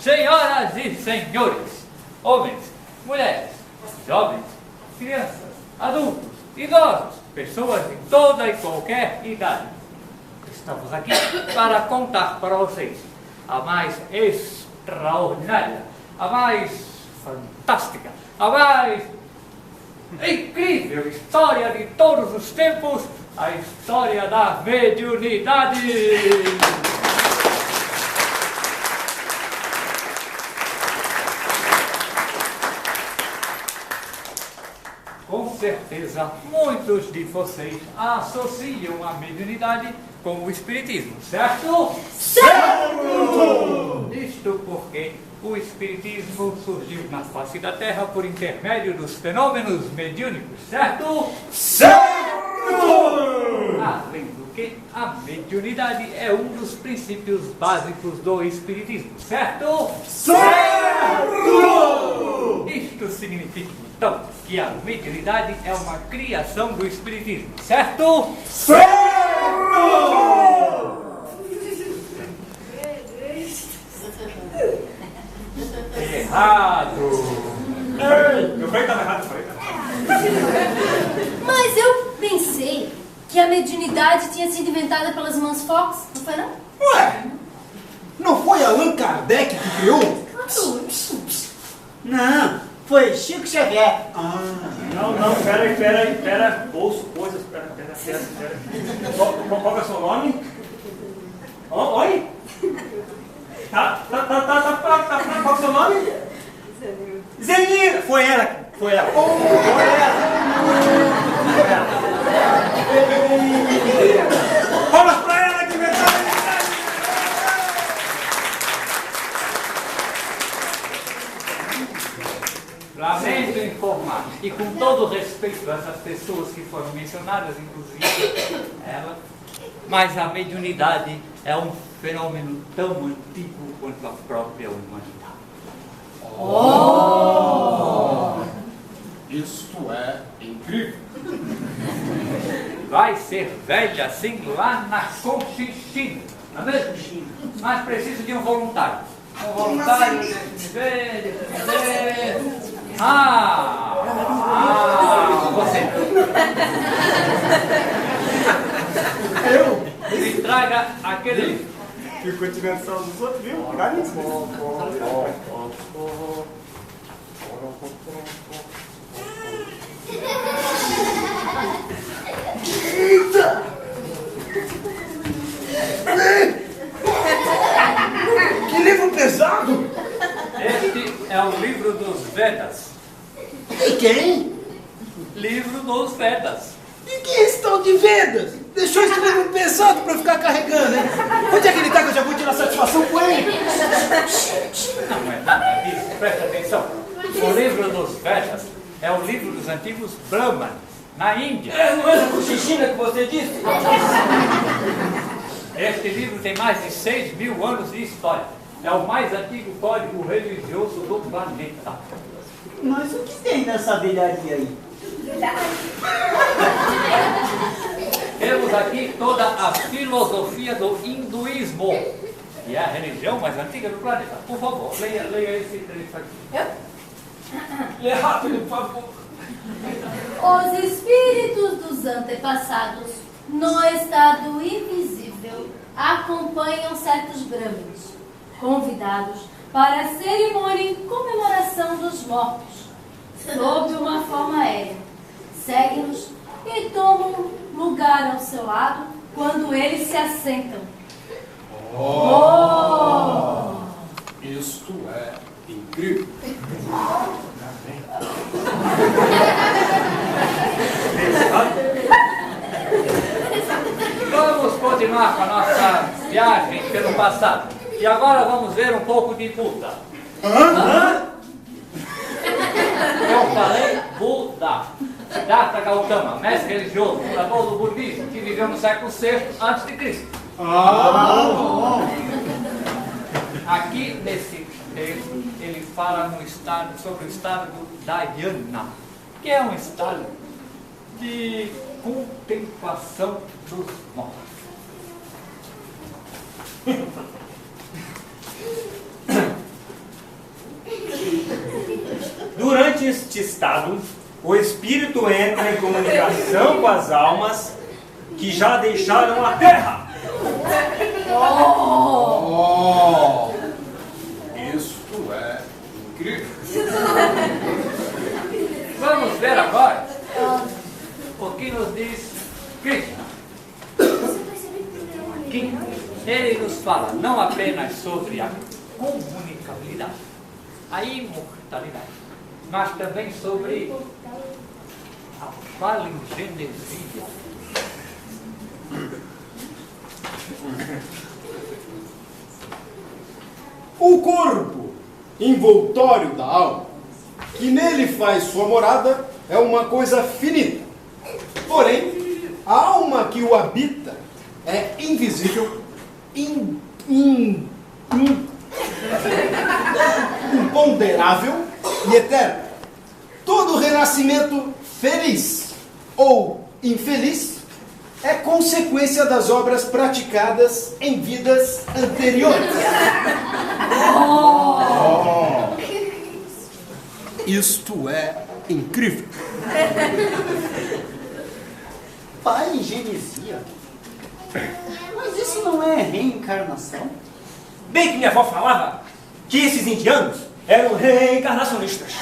senhoras e senhores, homens, mulheres, jovens, crianças, adultos, idosos, pessoas de toda e qualquer idade. Estamos aqui para contar para vocês a mais extraordinária, a mais fantástica, a mais incrível história de todos os tempos, a história da mediunidade. Com certeza, muitos de vocês associam a mediunidade com o espiritismo, certo? Certo! Isto porque o espiritismo surgiu na face da Terra por intermédio dos fenômenos mediúnicos, certo? Certo! Além do que, a mediunidade é um dos princípios básicos do espiritismo, certo? Certo! Isto significa, então, que a mediunidade é uma criação do espiritismo, certo? Certo! Errado! Ei, meu pai estava errado, Mas eu pensei que a mediunidade tinha sido inventada pelas irmãs Fox, não foi não? Ué, não foi Allan Kardec que criou? Não, foi Chico Xavier. Não, pera, ouço coisas, pera. Qual é o seu nome? Oi? Tá, qual é o seu nome? Zenira! Foi ela. Palmas pra ela que inventou a mediunidade! Lamento informar, e com todo respeito a essas pessoas que foram mencionadas, inclusive ela, mas a mediunidade é um fenômeno tão antigo quanto a própria humanidade. Isto é incrível. Vai ser velha assim lá na Conchinchina, não é mesmo? Mas precisa de um voluntário. Um voluntário, deixa eu ver. Você. Me traga aquele livro. Ficou tirando sal dos outros, viu? Vai nisso. Eita! Que livro pesado! Este é o livro dos Vedas. E quem? Livro dos Vedas. E quem é esse tal de Vedas? Deixou esse livro pesado pra ficar carregando, hein? Onde é que ele tá que eu já vou tirar satisfação com ele? Não é nada disso, presta atenção. O livro dos Vedas é o livro dos antigos Brahmanes, na Índia. Não é a Conchinchina que você disse? Este livro tem mais de 6.000 anos de história. É o mais antigo código religioso do planeta. Mas o que tem nessa velharia aí? Temos aqui toda a filosofia do hinduísmo, que é a religião mais antiga do planeta. Por favor, leia esse trecho aqui. Lê rápido, por favor. Os espíritos dos antepassados, no estado invisível, acompanham certos brahmanes, convidados para a cerimônia em comemoração dos mortos, sob uma forma aérea. Seguem-nos e tomam lugar ao seu lado quando eles se assentam. Isto é incrível. Vamos continuar com a nossa viagem pelo passado. E agora vamos ver um pouco de Buda. Eu falei Buda. Siddhartha Gautama, mestre religioso, fundador do budismo, que viveu no século VI a.C. Aqui nesse texto ele fala sobre o estado do Dhyana, que é um estado de contemplação dos mortos. Durante este estado, o espírito entra em comunicação com as almas que já deixaram a Terra. Oh! Isto é incrível. Vamos ver agora o que nos diz Krishna. Aqui ele nos fala não apenas sobre a comunicabilidade, a imortalidade, mas também sobre a palingenesia. O corpo envoltório da alma, que nele faz sua morada, é uma coisa finita. Porém, a alma que o habita é invisível, imponderável e eterno. Todo renascimento feliz ou infeliz é consequência das obras praticadas em vidas anteriores. Oh. Isto é incrível. Palingenesia? Mas isso não é reencarnação? Bem que minha avó falava que esses indianos eram reencarnacionistas.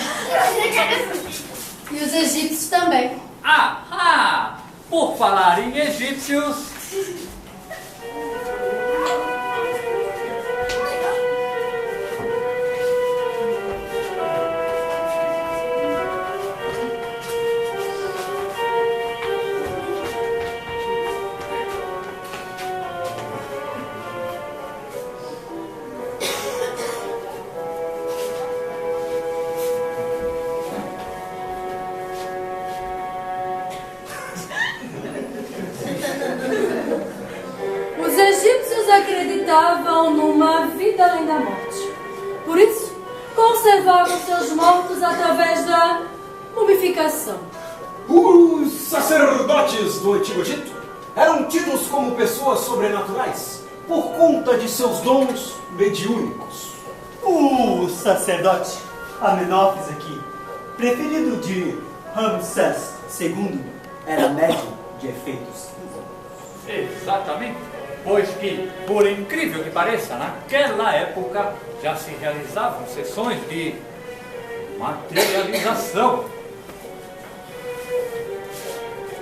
E os egípcios também. Ah! Por falar em egípcios, acreditavam numa vida além da morte. Por isso, conservavam seus mortos através da mumificação. Os sacerdotes do Antigo Egito eram tidos como pessoas sobrenaturais por conta de seus dons mediúnicos. O sacerdote Amenófis aqui, preferido de Ramsés II, era médium de efeitos. exatamente, pois que, por incrível que pareça, naquela época já se realizavam sessões de materialização.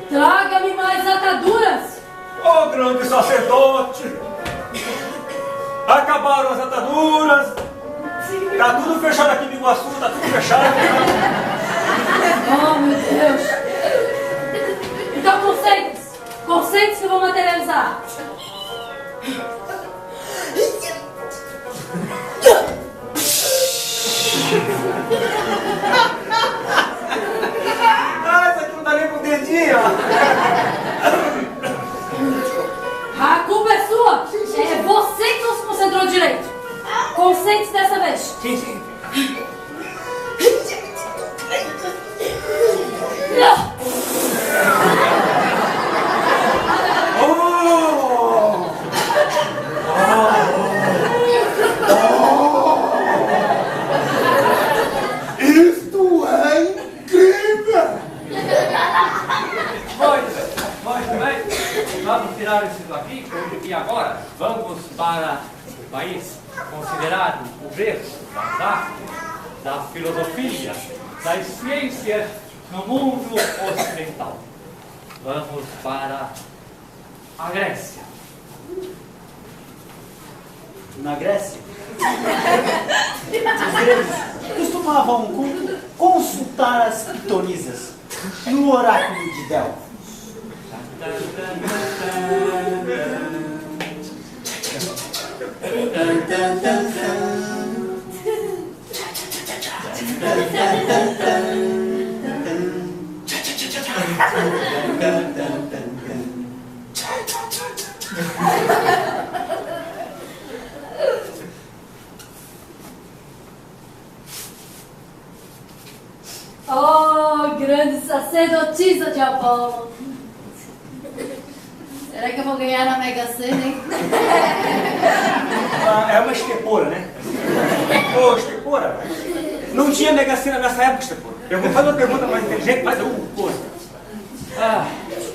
Traga-me mais ataduras! Ô grande sacerdote! Acabaram as ataduras! Tá tudo fechado aqui no Iguaçu, tá tudo fechado. Oh, meu Deus! Então concentre-se que eu vou materializar. Ah, isso aqui não dá nem pro dedinho, ó. A culpa é sua! É você que não se concentrou direito! Concentre-se dessa vez! Sim, sim. Isto é incrível! Muito bem, vamos tirar isso daqui e agora vamos para o país considerado o berço das artes, da filosofia, das ciências no mundo ocidental. Vamos para a Grécia. Na Grécia, os gregos costumavam consultar as pitonisas no oráculo de Delfos. Oh, grande sacerdotisa de Apolo! Será que eu vou ganhar na Mega Sena, hein? É uma estepora, né? Ô, estepora? Não tinha Mega Sena nessa época, estepora. Eu vou fazer uma pergunta mais inteligente, mas eu gosto.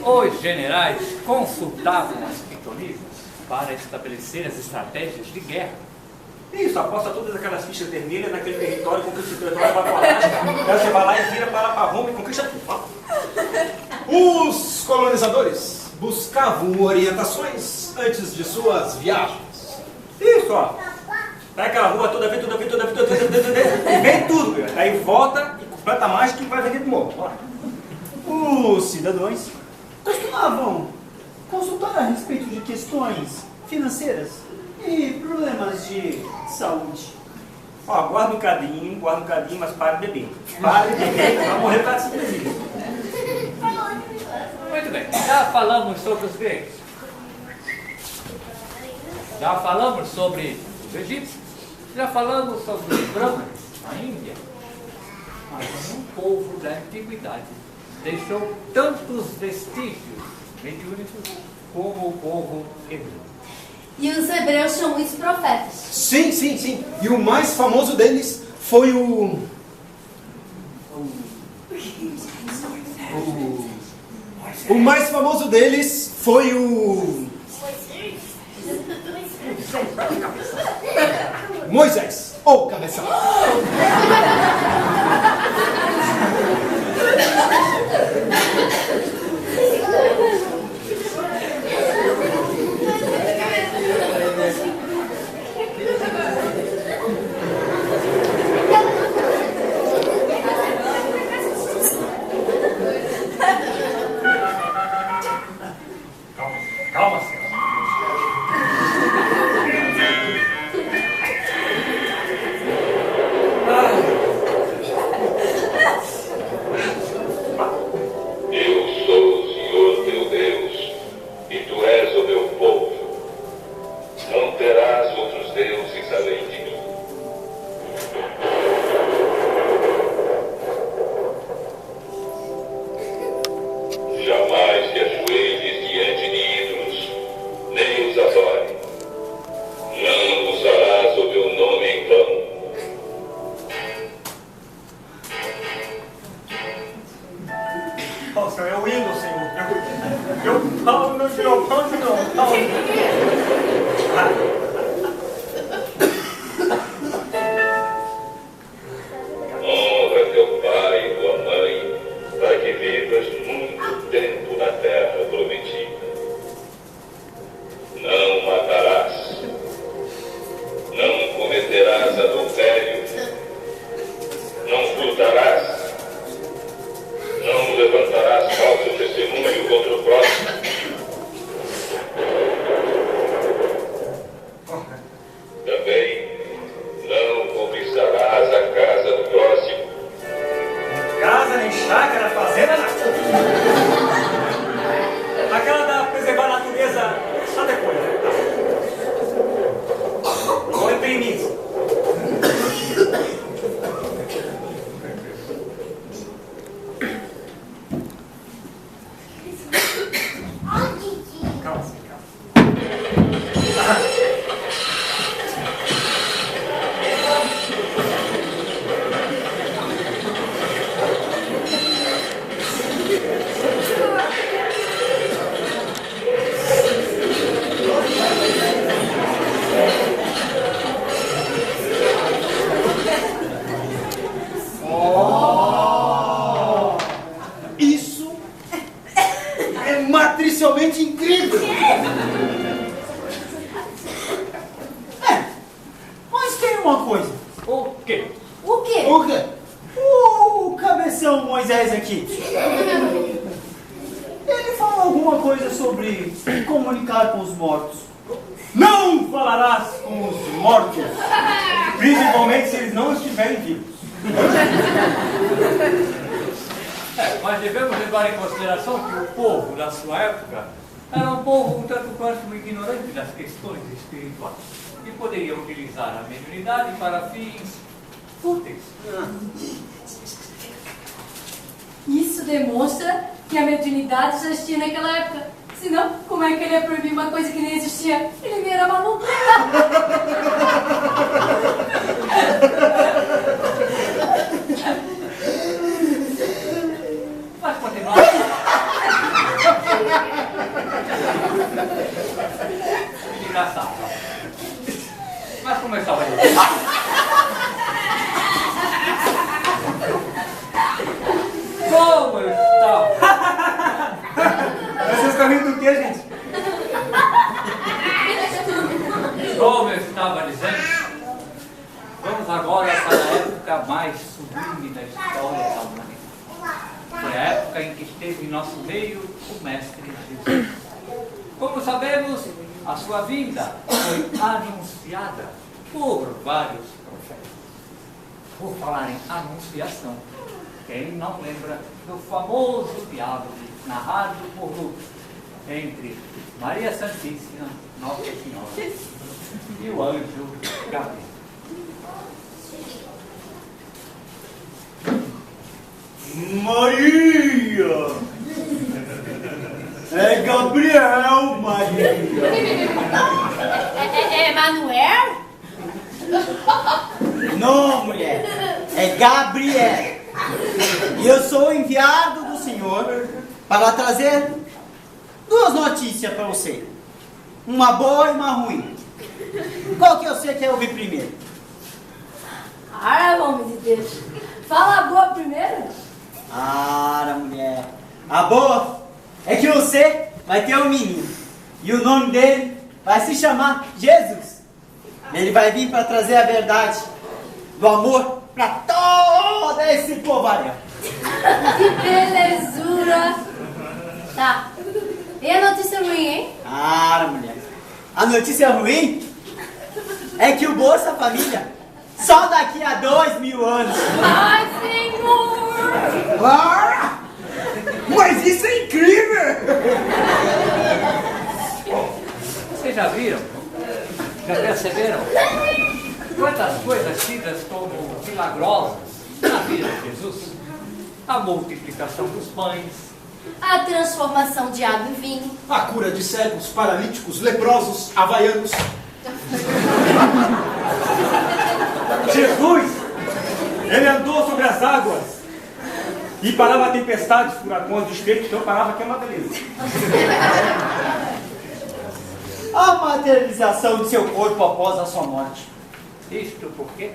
Os generais consultavam as pitonisas para estabelecer as estratégias de guerra. Isso, aposta todas aquelas fichas vermelhas naquele território, conquista o território, vai para lá. Aí você vai lá e vira para Roma e conquista tudo. Os colonizadores buscavam orientações antes de suas viagens. Isso, ó. Vai aquela rua toda vez, e vem tudo, cara. Aí volta e completa a mágica e vai vender de novo. Bora. Os cidadãos costumavam consultar a respeito de questões financeiras e problemas de saúde. Ó, guarda um cadinho, mas pare de beber. Pare de beber, vai morrer por causa desse presídio. Muito bem, já falamos sobre os gregos. Já falamos sobre os egípcios. Já falamos sobre os brahmanes, a Índia. Mas nenhum povo da antiguidade deixou tantos vestígios mediúnicos como o povo hebreu. E os hebreus são muitos profetas. Sim, sim, sim. E o mais famoso deles foi o mais famoso deles foi o Moisés, ou cabeção. Calma, senhor. Eu sou o Senhor teu Deus, e tu és o meu povo. Não terás outros deuses além de mim. Jamais te ajoelhes diante de ídolos, nem os adore. Não usarás o meu nome em vão. Ó, senhor, é o hino, senhor. Eu falo no violão de não. Honra teu pai e tua mãe, para que vivas muito tempo na terra prometida. Não matarás. Não cometerás adultério. Não furtarás. Não levantarás falso testemunho contra o próximo. Também não cobiçarás a casa do próximo. Casa, nem chácara, fazenda, nada. Aquela da preservar a natureza só depois, né? Vou imprimir isso. Calma, senhor, calma. Isso é matricialmente incrível. Mas tem uma coisa. O quê? O quê? O quê? O cabeção Moisés aqui. Ele fala alguma coisa sobre comunicar com os mortos. Não falarás com os mortos, principalmente se eles não estiverem vivos. Mas devemos levar em consideração que o povo da sua época era um povo um tanto quanto ignorante das questões espirituais e poderia utilizar a mediunidade para fins fúteis. Isso demonstra que a mediunidade já existia naquela época. Senão, como é que ele ia proibir uma coisa que nem existia? Ele nem era maluco. Chegamos agora para a época mais sublime da história da humanidade. Foi a época em que esteve em nosso meio o Mestre Jesus. Como sabemos, a sua vinda foi anunciada por vários profetas. Por falar em anunciação, quem não lembra do famoso diálogo narrado por Lucas entre Maria Santíssima, Nossa Senhora, e o anjo Gabriel. Maria! É Gabriel, Maria! É Manuel? Não, mulher, é Gabriel. E eu sou o enviado do Senhor para trazer duas notícias para você. Uma boa e uma ruim. Qual que você quer ouvir primeiro? Ah, homem de Deus. Fala a boa primeiro. Ah, mulher. A boa é que você vai ter um menino. E o nome dele vai se chamar Jesus. Ele vai vir para trazer a verdade do amor para todo esse povoaréu. Que belezura. Tá. E a notícia ruim, hein? Ah, mulher. A notícia ruim é que o Bolsa Família só daqui a 2000 anos. Ai, Senhor! Ah, mas isso é incrível! Vocês já viram? Já perceberam? Quantas coisas tidas como milagrosas na vida de Jesus? A multiplicação dos pães, A transformação de água em vinho. A cura de cegos, paralíticos, leprosos, havaianos. Jesus, ele andou sobre as águas e parava tempestades, furacões, desfeitos, então parava que é uma beleza. A materialização de seu corpo após a sua morte. isto porque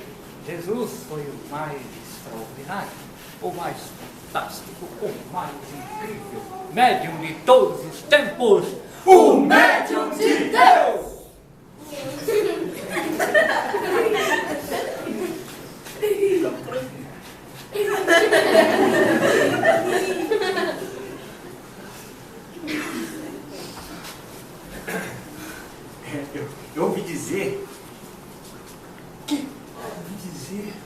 Jesus foi o mais extraordinário, o mais fantástico, o mais incrível, médium de todos os tempos, o médium de Deus! Eu ouvi dizer...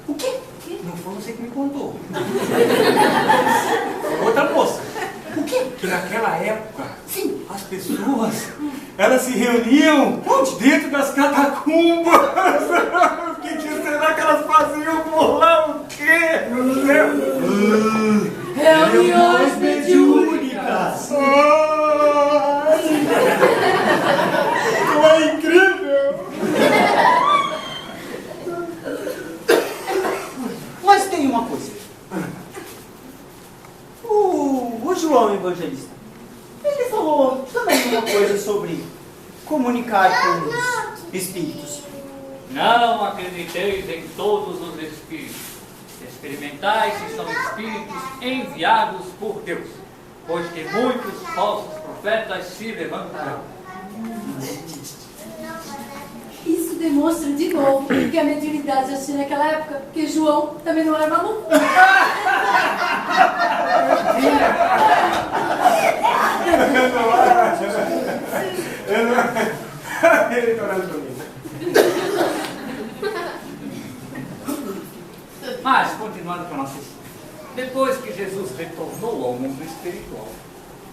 O quê? Não foi você que me contou. Foi outra moça. O quê? Que naquela época, sim, as pessoas, elas se reuniam dentro das catacumbas. O que será que elas faziam por lá? O quê? Meu Deus. Reuniões mediúnicas. É incrível. Mas tem uma coisa. O João Evangelista, ele falou também uma coisa sobre comunicar com os espíritos. Não acrediteis em todos os espíritos. Experimentai se são espíritos enviados por Deus, pois que muitos falsos profetas se levantarão. Isso demonstra de novo que a mediunidade já tinha naquela época, porque João também não era maluco. Ele tá olhando pra mim. Mas, continuando com a nossa história, depois que Jesus retornou ao mundo espiritual,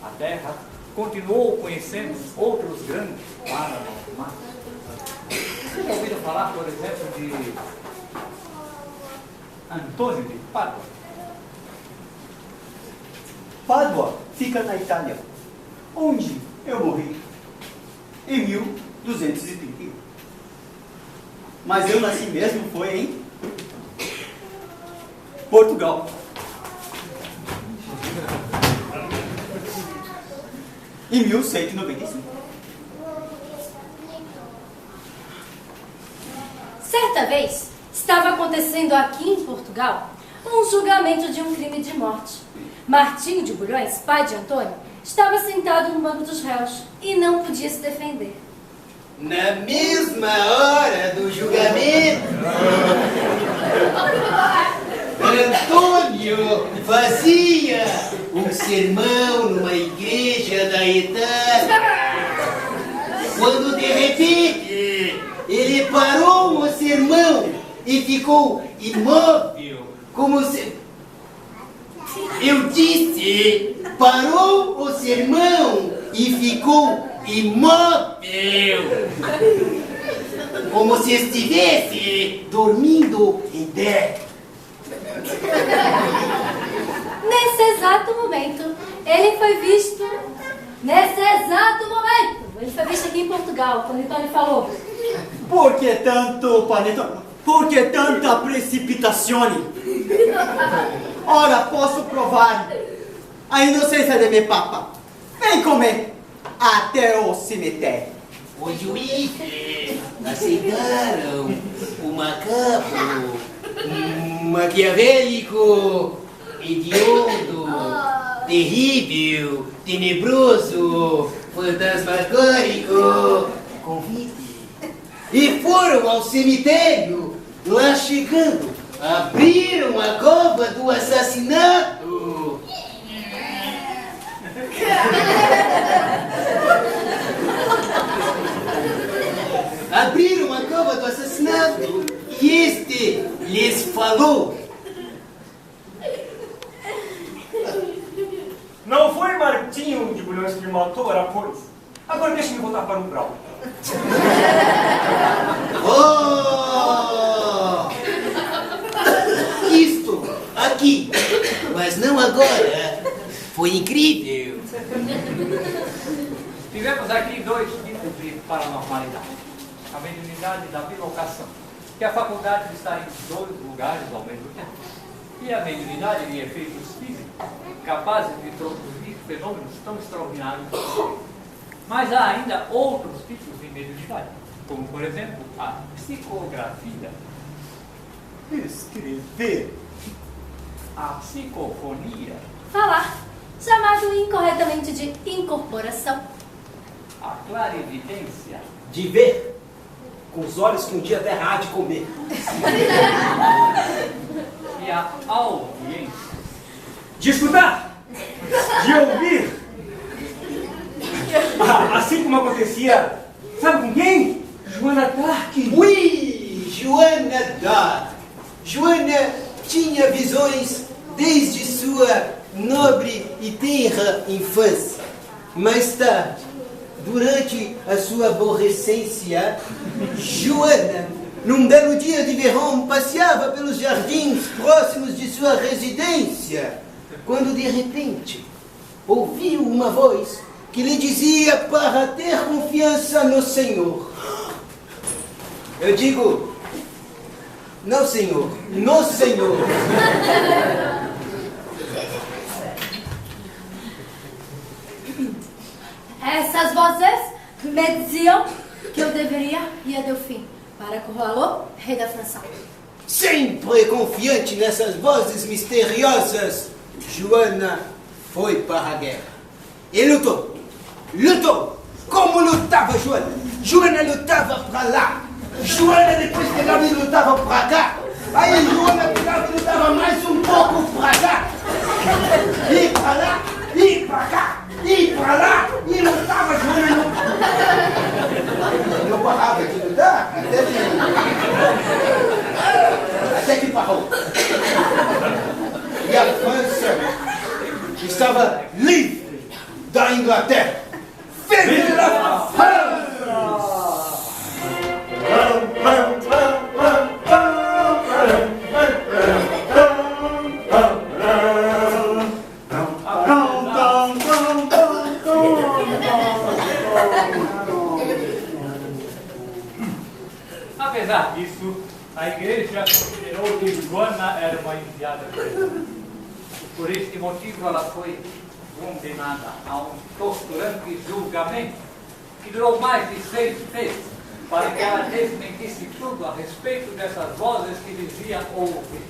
a Terra continuou conhecendo outros grandes paranormais. Vocês já ouviram falar, por exemplo, de Antônio de Pádua? Pádua fica na Itália, onde eu morri em 1231. Mas eu nasci mesmo foi em Portugal. Em 1195. Certa vez, estava acontecendo aqui em Portugal um julgamento de um crime de morte. Martinho de Bulhões, pai de Antônio, estava sentado no banco dos réus e não podia se defender. na mesma hora do julgamento, Antônio fazia um sermão numa igreja da Itália, quando de repente ele parou o sermão e ficou imóvel, como se... Eu disse, parou o sermão e ficou imóvel, como se estivesse dormindo em pé. Nesse exato momento, ele foi visto. Nesse exato momento, ele foi visto aqui em Portugal, quando Antônio falou. Por que tanto, Panetone? Por que tanta precipitação? Ora, posso provar a inocência de meu papa. Vem comer até o cemitério. Os juízes aceitaram o macaco, maquiavélico, hediondo, terrível, tenebroso, fantasmagórico convite. E foram ao cemitério. Lá chegando, abriram a cova do assassinato. Abriram a cova do assassinato e este lhes falou. Não foi Martinho de Bulhões que me matou, ora pois. Agora deixa-me voltar para o Brau. Oh! Isto aqui, mas não agora. Foi incrível. Tivemos aqui dois tipos de paranormalidade. A mediunidade da bilocação, que a faculdade de estar em dois lugares ao mesmo tempo. E a mediunidade de efeitos físicos, capazes de produzir fenômenos tão extraordinários. Mas há ainda outros tipos de mediunidade, como, por exemplo, a psicografia, Escrever. a psicofonia, Falar, chamado incorretamente de incorporação. a clarividência, De ver com os olhos que um dia a terra há de comer. e a audiência. De escutar. De ouvir. Assim como acontecia, sabe com quem? Joana d'Arc. Ui, Joana d'Arc. Joana tinha visões desde sua nobre e tenra infância. Mais tarde, durante a sua aborrecência, Joana, num belo dia de verão, passeava pelos jardins próximos de sua residência, quando de repente ouviu uma voz que lhe dizia para ter confiança no Senhor. Eu digo, não, Senhor, no Senhor. Essas vozes me diziam que eu deveria ir a Delfim para Corralô, rei da França. Sempre confiante nessas vozes misteriosas, Joana foi para a guerra. E lutou. Lutou. Como lutava Joana? Joana lutava para lá. Joana depois pegava e lutava para cá. Aí Joana pegava e lutava mais um pouco para cá. E para lá, e para cá, e para lá. E lutava Joana. Não parava de lutar até que parou. E a França estava livre da Inglaterra. Viva a França! Apesar disso, a igreja considerou que Joana era uma enviada de Deus. Por este motivo, ela foi condenada a um torturante julgamento que durou mais de 6 meses, para que ela desmentisse tudo a respeito dessas vozes que dizia ouvir.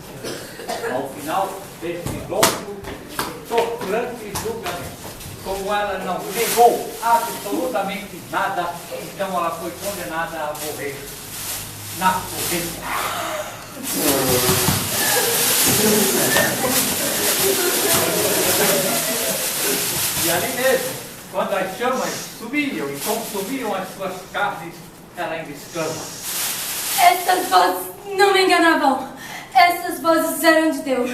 Ao final deste longo e torturante julgamento, como ela não negou absolutamente nada, então ela foi condenada a morrer na fogueira. E ali mesmo, quando as chamas subiam e consumiam as suas carnes, ela ainda exclama: Essas vozes não me enganavam. Essas vozes eram de Deus.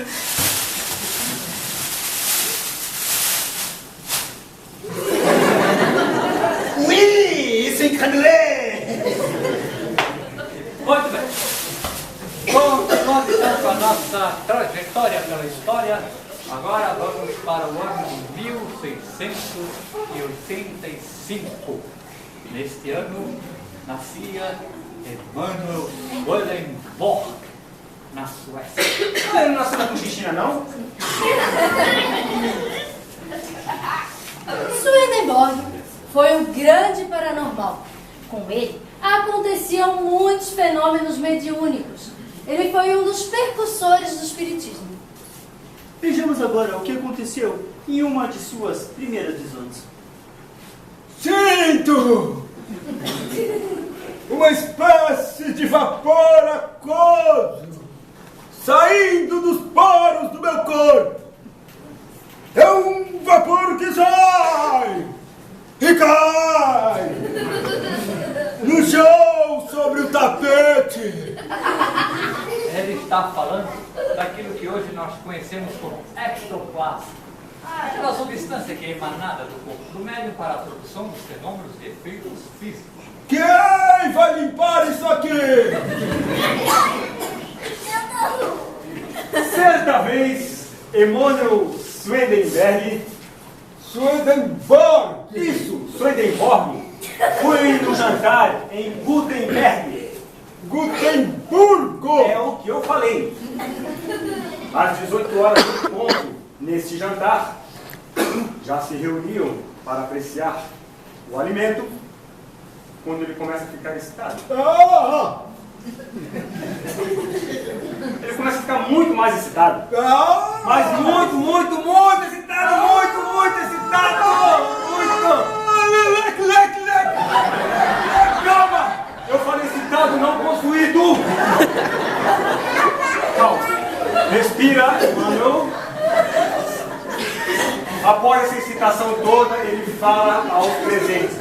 Oui, isso encanelé! Muito bem. Continuando então com a nossa trajetória pela história, agora vamos para o ano de 1685. Neste ano nascia Emanuel Swedenborg, na Suécia. Ele não nasceu na Cristina, não? Swedenborg foi um grande paranormal. Com ele, aconteciam muitos fenômenos mediúnicos. Ele foi um dos precursores do espiritismo. Vejamos agora o que aconteceu em uma de suas primeiras visões. Sinto uma espécie de vapor aquoso saindo dos poros do meu corpo. É um vapor que sai e cai no chão sobre o tapete. Ele está falando daquilo que hoje nós conhecemos como ectoplasma. Aquela substância que é emanada do corpo do médium para a produção dos fenômenos de efeitos físicos. Quem vai limpar isso aqui? Certa vez, Emanuel Swedenborg, isso, Swedenborg, foi no jantar em Gutenberg. Gutemburgo! É o que eu falei. Às 18 horas em ponto, neste jantar, já se reuniam para apreciar o alimento, quando ele começa a ficar excitado. Ele começa a ficar muito mais excitado. Mas muito excitado, muito excitado! Calma! Eu falei excitado, não possuído! Calma. Respira, mano. Após essa excitação toda, ele fala aos presentes.